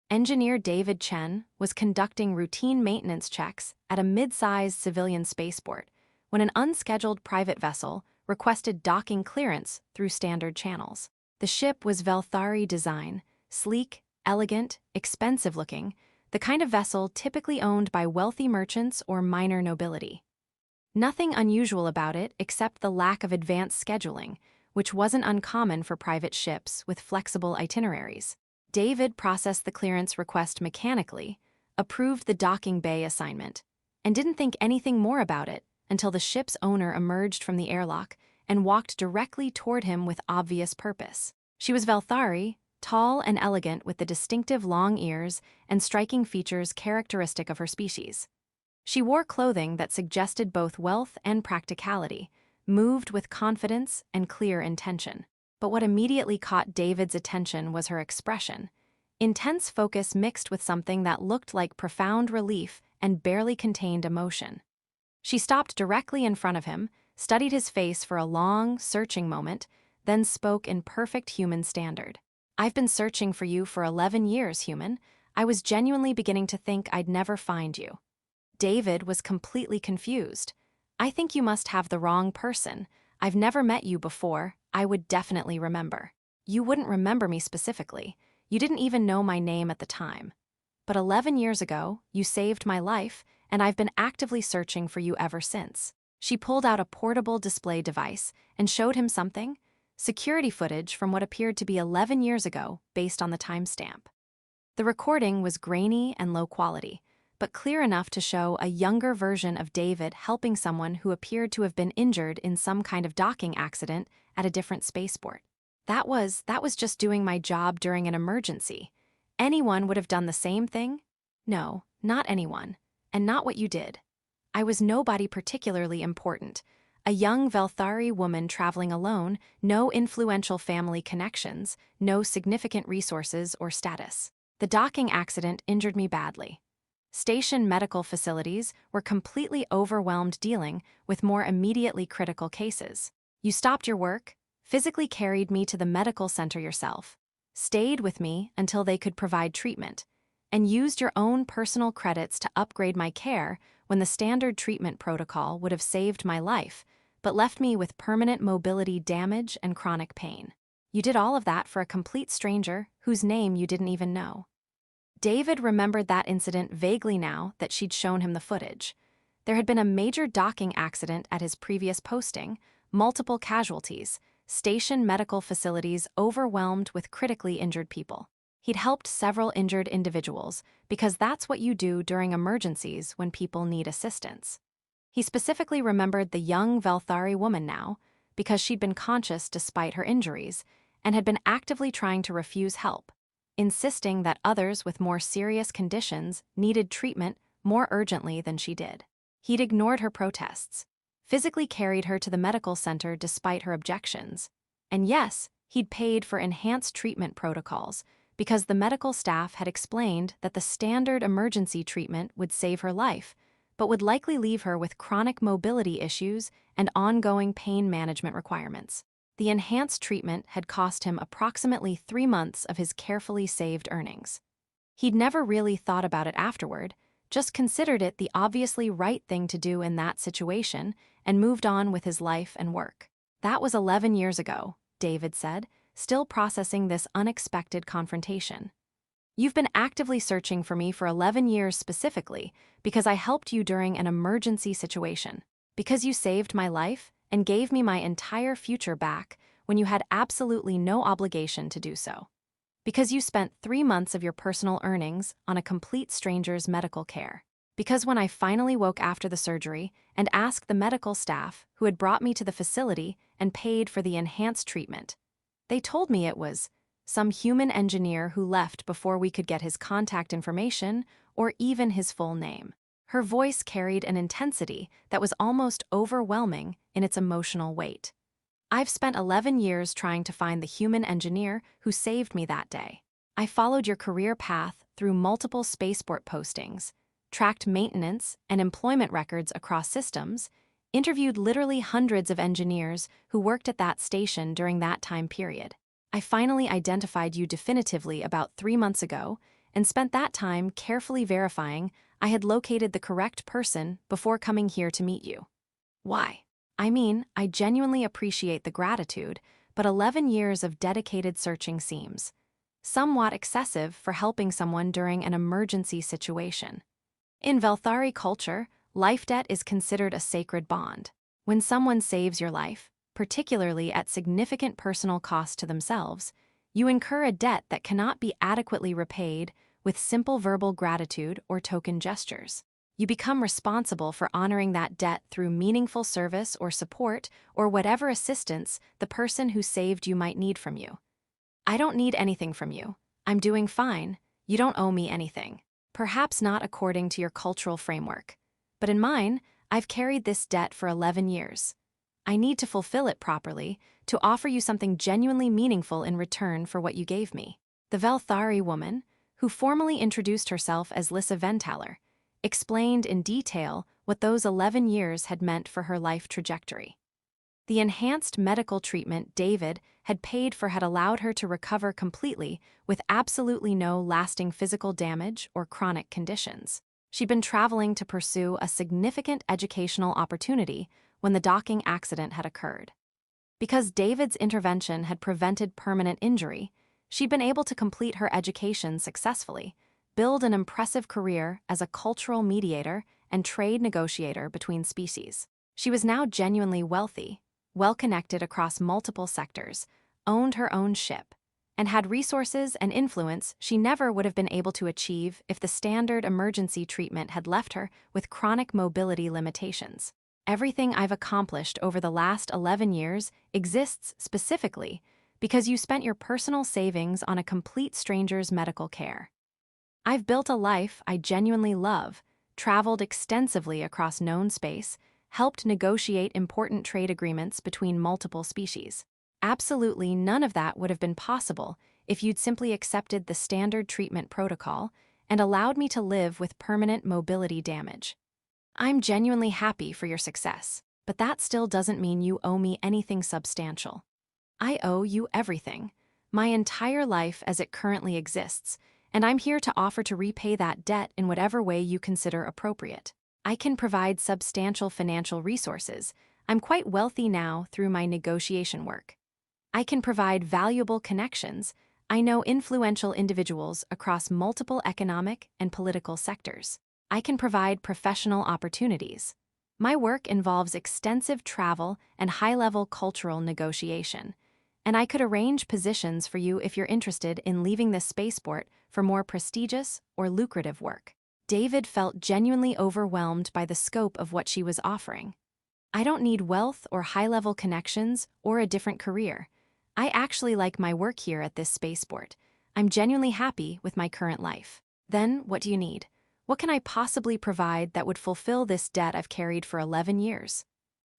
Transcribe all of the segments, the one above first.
Engineer David Chen was conducting routine maintenance checks at a mid-sized civilian spaceport when an unscheduled private vessel requested docking clearance through standard channels. The ship was Velthari design, sleek, elegant, expensive-looking, the kind of vessel typically owned by wealthy merchants or minor nobility. Nothing unusual about it except the lack of advanced scheduling, which wasn't uncommon for private ships with flexible itineraries. David processed the clearance request mechanically, approved the docking bay assignment, and didn't think anything more about it until the ship's owner emerged from the airlock and walked directly toward him with obvious purpose. She was Velthari, tall and elegant with the distinctive long ears and striking features characteristic of her species. She wore clothing that suggested both wealth and practicality, moved with confidence and clear intention. But what immediately caught David's attention was her expression. Intense focus mixed with something that looked like profound relief and barely contained emotion. She stopped directly in front of him, studied his face for a long, searching moment, then spoke in perfect human standard. "I've been searching for you for 11 years, human. I was genuinely beginning to think I'd never find you." David was completely confused. "I think you must have the wrong person. I've never met you before. I would definitely remember." "You wouldn't remember me specifically. You didn't even know my name at the time. But 11 years ago, you saved my life, and I've been actively searching for you ever since." She pulled out a portable display device and showed him something, security footage from what appeared to be 11 years ago based on the timestamp. The recording was grainy and low quality, but clear enough to show a younger version of David helping someone who appeared to have been injured in some kind of docking accident at a different spaceport. That was just doing my job during an emergency. Anyone would have done the same thing? No, not anyone, and not what you did. I was nobody particularly important. A young Velthari woman traveling alone, no influential family connections, no significant resources or status. The docking accident injured me badly. Station medical facilities were completely overwhelmed dealing with more immediately critical cases. You stopped your work, physically carried me to the medical center yourself, stayed with me until they could provide treatment, and used your own personal credits to upgrade my care when the standard treatment protocol would have saved my life, but left me with permanent mobility damage and chronic pain. You did all of that for a complete stranger whose name you didn't even know." David remembered that incident vaguely now that she'd shown him the footage. There had been a major docking accident at his previous posting, multiple casualties, station medical facilities overwhelmed with critically injured people. He'd helped several injured individuals because that's what you do during emergencies when people need assistance. He specifically remembered the young Velthari woman now because she'd been conscious despite her injuries and had been actively trying to refuse help, insisting that others with more serious conditions needed treatment more urgently than she did. He'd ignored her protests, physically carried her to the medical center despite her objections. And yes, he'd paid for enhanced treatment protocols because the medical staff had explained that the standard emergency treatment would save her life, but would likely leave her with chronic mobility issues and ongoing pain management requirements. The enhanced treatment had cost him approximately 3 months of his carefully saved earnings. He'd never really thought about it afterward, just considered it the obviously right thing to do in that situation and moved on with his life and work. "That was 11 years ago," David said, still processing this unexpected confrontation. "You've been actively searching for me for 11 years specifically because I helped you during an emergency situation, because you saved my life and gave me my entire future back when you had absolutely no obligation to do so. Because you spent 3 months of your personal earnings on a complete stranger's medical care. Because when I finally woke after the surgery and asked the medical staff who had brought me to the facility and paid for the enhanced treatment, they told me it was some human engineer who left before we could get his contact information or even his full name." Her voice carried an intensity that was almost overwhelming in its emotional weight. "I've spent 11 years trying to find the human engineer who saved me that day. I followed your career path through multiple spaceport postings, tracked maintenance and employment records across systems, interviewed literally hundreds of engineers who worked at that station during that time period. I finally identified you definitively about 3 months ago and spent that time carefully verifying I had located the correct person before coming here to meet you. Why? I mean, I genuinely appreciate the gratitude, but 11 years of dedicated searching seems somewhat excessive for helping someone during an emergency situation. In Velthari culture, life debt is considered a sacred bond. When someone saves your life, particularly at significant personal cost to themselves, you incur a debt that cannot be adequately repaid with simple verbal gratitude or token gestures. You become responsible for honoring that debt through meaningful service or support or whatever assistance the person who saved you might need from you. I don't need anything from you. I'm doing fine. You don't owe me anything. Perhaps not according to your cultural framework. But in mine, I've carried this debt for 11 years. I need to fulfill it properly to offer you something genuinely meaningful in return for what you gave me. The Velthari woman, who formally introduced herself as Lissa Ventaler, explained in detail what those 11 years had meant for her life trajectory. The enhanced medical treatment David had paid for had allowed her to recover completely with absolutely no lasting physical damage or chronic conditions. She'd been traveling to pursue a significant educational opportunity when the docking accident had occurred. Because David's intervention had prevented permanent injury, she'd been able to complete her education successfully, build an impressive career as a cultural mediator and trade negotiator between species. She was now genuinely wealthy, well-connected across multiple sectors, owned her own ship, and had resources and influence she never would have been able to achieve if the standard emergency treatment had left her with chronic mobility limitations. Everything I've accomplished over the last 11 years exists specifically because you spent your personal savings on a complete stranger's medical care. I've built a life I genuinely love, traveled extensively across known space, helped negotiate important trade agreements between multiple species. Absolutely none of that would have been possible if you'd simply accepted the standard treatment protocol and allowed me to live with permanent mobility damage. I'm genuinely happy for your success, but that still doesn't mean you owe me anything substantial. I owe you everything, my entire life as it currently exists, and I'm here to offer to repay that debt in whatever way you consider appropriate. I can provide substantial financial resources. I'm quite wealthy now through my negotiation work. I can provide valuable connections. I know influential individuals across multiple economic and political sectors. I can provide professional opportunities. My work involves extensive travel and high-level cultural negotiation, and I could arrange positions for you if you're interested in leaving this spaceport for more prestigious or lucrative work. David felt genuinely overwhelmed by the scope of what she was offering. I don't need wealth or high-level connections or a different career. I actually like my work here at this spaceport. I'm genuinely happy with my current life. Then, what do you need? What can I possibly provide that would fulfill this debt I've carried for 11 years?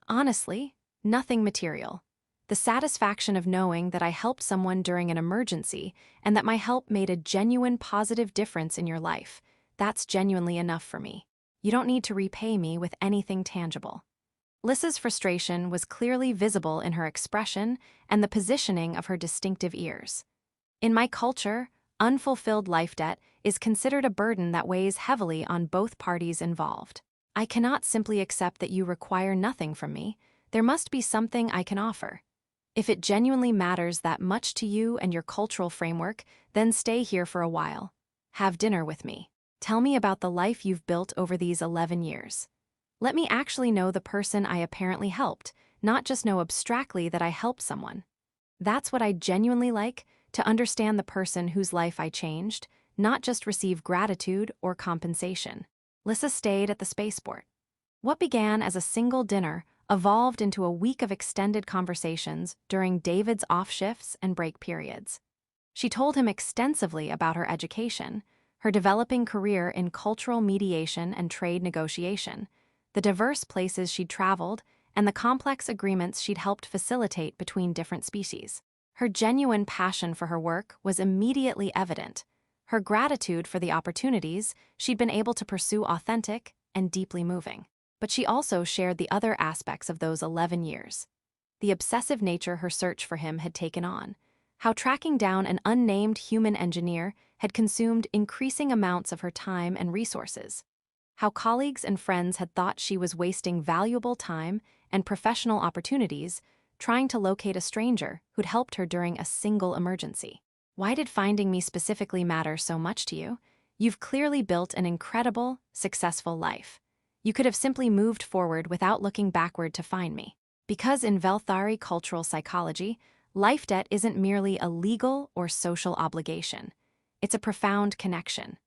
Honestly, nothing material. The satisfaction of knowing that I helped someone during an emergency and that my help made a genuine positive difference in your life, that's genuinely enough for me. You don't need to repay me with anything tangible. Lissa's frustration was clearly visible in her expression and the positioning of her distinctive ears. In my culture, unfulfilled life debt is considered a burden that weighs heavily on both parties involved. I cannot simply accept that you require nothing from me. There must be something I can offer. If it genuinely matters that much to you and your cultural framework, then stay here for a while. Have dinner with me. Tell me about the life you've built over these 11 years. Let me actually know the person I apparently helped, not just know abstractly that I helped someone. That's what I genuinely like, to understand the person whose life I changed, not just receive gratitude or compensation. Lissa stayed at the spaceport. What began as a single dinner evolved into a week of extended conversations during David's off shifts and break periods. She told him extensively about her education, her developing career in cultural mediation and trade negotiation, the diverse places she'd traveled, and the complex agreements she'd helped facilitate between different species. Her genuine passion for her work was immediately evident. Her gratitude for the opportunities she'd been able to pursue authentic and deeply moving. But she also shared the other aspects of those 11 years. The obsessive nature her search for him had taken on, how tracking down an unnamed human engineer had consumed increasing amounts of her time and resources. How colleagues and friends had thought she was wasting valuable time and professional opportunities trying to locate a stranger who'd helped her during a single emergency. Why did finding me specifically matter so much to you? You've clearly built an incredible, successful life. You could have simply moved forward without looking backward to find me. Because in Velthari cultural psychology, life debt isn't merely a legal or social obligation. It's a profound connection.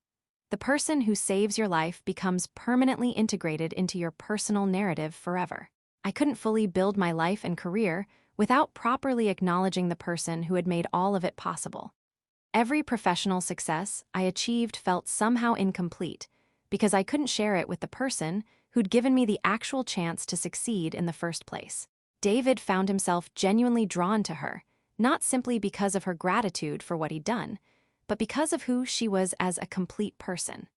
The person who saves your life becomes permanently integrated into your personal narrative forever. I couldn't fully build my life and career without properly acknowledging the person who had made all of it possible. Every professional success I achieved felt somehow incomplete because I couldn't share it with the person who'd given me the actual chance to succeed in the first place. David found himself genuinely drawn to her, not simply because of her gratitude for what he'd done, but because of who she was as a complete person.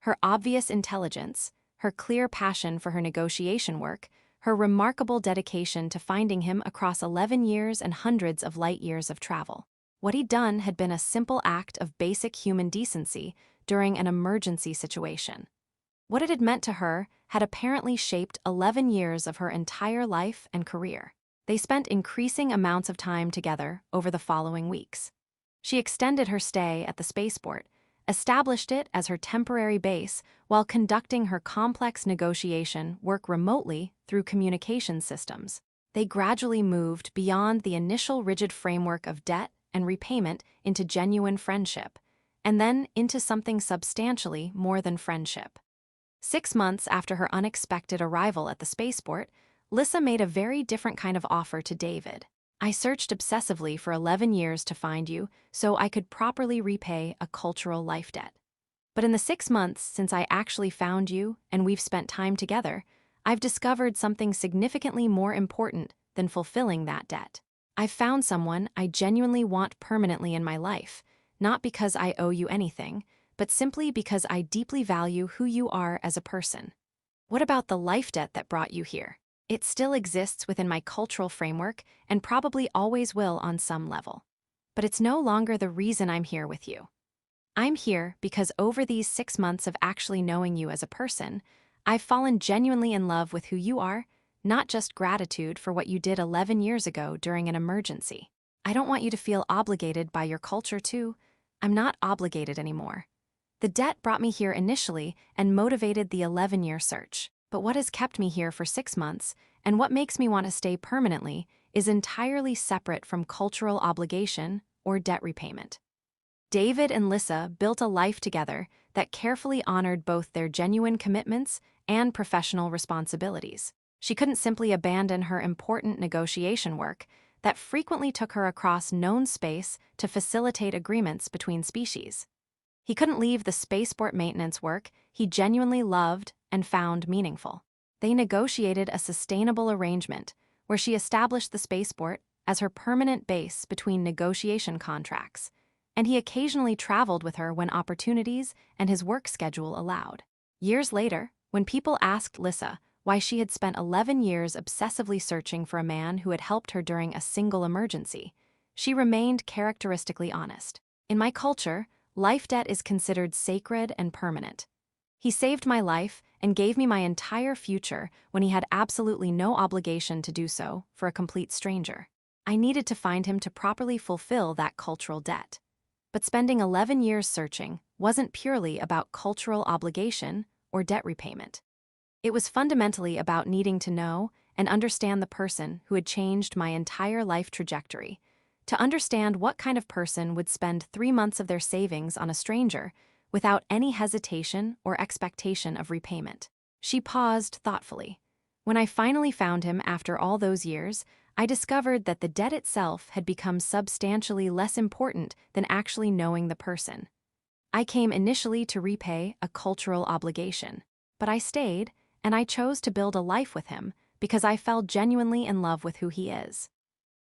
Her obvious intelligence, her clear passion for her negotiation work, her remarkable dedication to finding him across 11 years and hundreds of light years of travel. What he'd done had been a simple act of basic human decency during an emergency situation. What it had meant to her had apparently shaped 11 years of her entire life and career. They spent increasing amounts of time together over the following weeks. She extended her stay at the spaceport, established it as her temporary base while conducting her complex negotiation work remotely through communication systems. They gradually moved beyond the initial rigid framework of debt and repayment into genuine friendship, and then into something substantially more than friendship. 6 months after her unexpected arrival at the spaceport, Lissa made a very different kind of offer to David. I searched obsessively for 11 years to find you so I could properly repay a cultural life debt. But in the 6 months since I actually found you and we've spent time together, I've discovered something significantly more important than fulfilling that debt. I've found someone I genuinely want permanently in my life, not because I owe you anything, but simply because I deeply value who you are as a person. What about the life debt that brought you here? It still exists within my cultural framework and probably always will on some level. But it's no longer the reason I'm here with you. I'm here because over these 6 months of actually knowing you as a person, I've fallen genuinely in love with who you are, not just gratitude for what you did 11 years ago during an emergency. I don't want you to feel obligated by your culture too. I'm not obligated anymore. The debt brought me here initially and motivated the 11-year search. But what has kept me here for 6 months, and what makes me want to stay permanently, is entirely separate from cultural obligation or debt repayment. David and Lissa built a life together that carefully honored both their genuine commitments and professional responsibilities. She couldn't simply abandon her important negotiation work that frequently took her across known space to facilitate agreements between species. He couldn't leave the spaceport maintenance work he genuinely loved and found meaningful. They negotiated a sustainable arrangement where she established the spaceport as her permanent base between negotiation contracts, and he occasionally traveled with her when opportunities and his work schedule allowed. Years later, when people asked Lissa why she had spent 11 years obsessively searching for a man who had helped her during a single emergency, she remained characteristically honest. In my culture, life debt is considered sacred and permanent. He saved my life and gave me my entire future when he had absolutely no obligation to do so for a complete stranger. I needed to find him to properly fulfill that cultural debt. But spending 11 years searching wasn't purely about cultural obligation or debt repayment. It was fundamentally about needing to know and understand the person who had changed my entire life trajectory, to understand what kind of person would spend 3 months of their savings on a stranger without any hesitation or expectation of repayment. She paused thoughtfully. When I finally found him after all those years, I discovered that the debt itself had become substantially less important than actually knowing the person. I came initially to repay a cultural obligation, but I stayed, and I chose to build a life with him because I fell genuinely in love with who he is.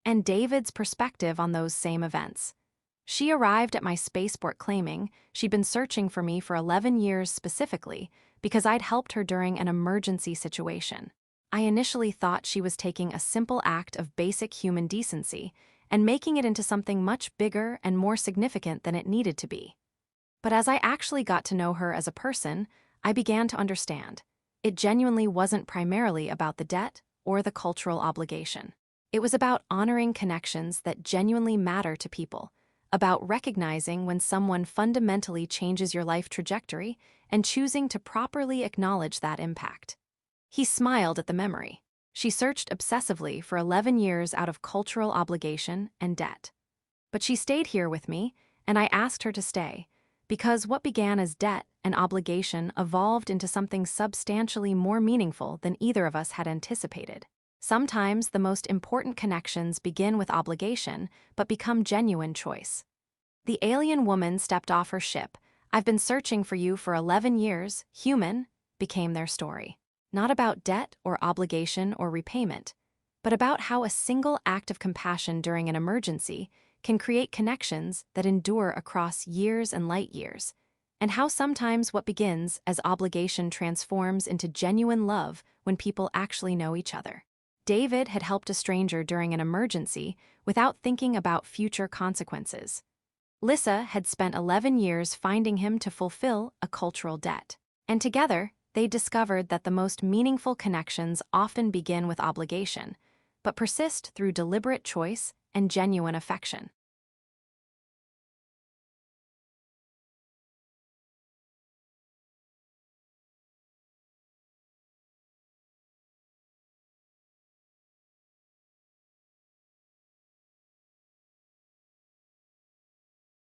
And David's perspective on those same events. She arrived at my spaceport claiming she'd been searching for me for 11 years specifically because I'd helped her during an emergency situation. I initially thought she was taking a simple act of basic human decency and making it into something much bigger and more significant than it needed to be. But as I actually got to know her as a person, I began to understand. It genuinely wasn't primarily about the debt or the cultural obligation. It was about honoring connections that genuinely matter to people, about recognizing when someone fundamentally changes your life trajectory and choosing to properly acknowledge that impact. He smiled at the memory. She searched obsessively for 11 years out of cultural obligation and debt. But she stayed here with me, and I asked her to stay, because what began as debt and obligation evolved into something substantially more meaningful than either of us had anticipated. Sometimes the most important connections begin with obligation, but become genuine choice. The alien woman stepped off her ship. "I've been searching for you for 11 years, human," became their story. Not about debt or obligation or repayment, but about how a single act of compassion during an emergency can create connections that endure across years and light years, and how sometimes what begins as obligation transforms into genuine love when people actually know each other. David had helped a stranger during an emergency without thinking about future consequences. Lissa had spent 11 years finding him to fulfill a cultural debt. And together, they discovered that the most meaningful connections often begin with obligation, but persist through deliberate choice and genuine affection.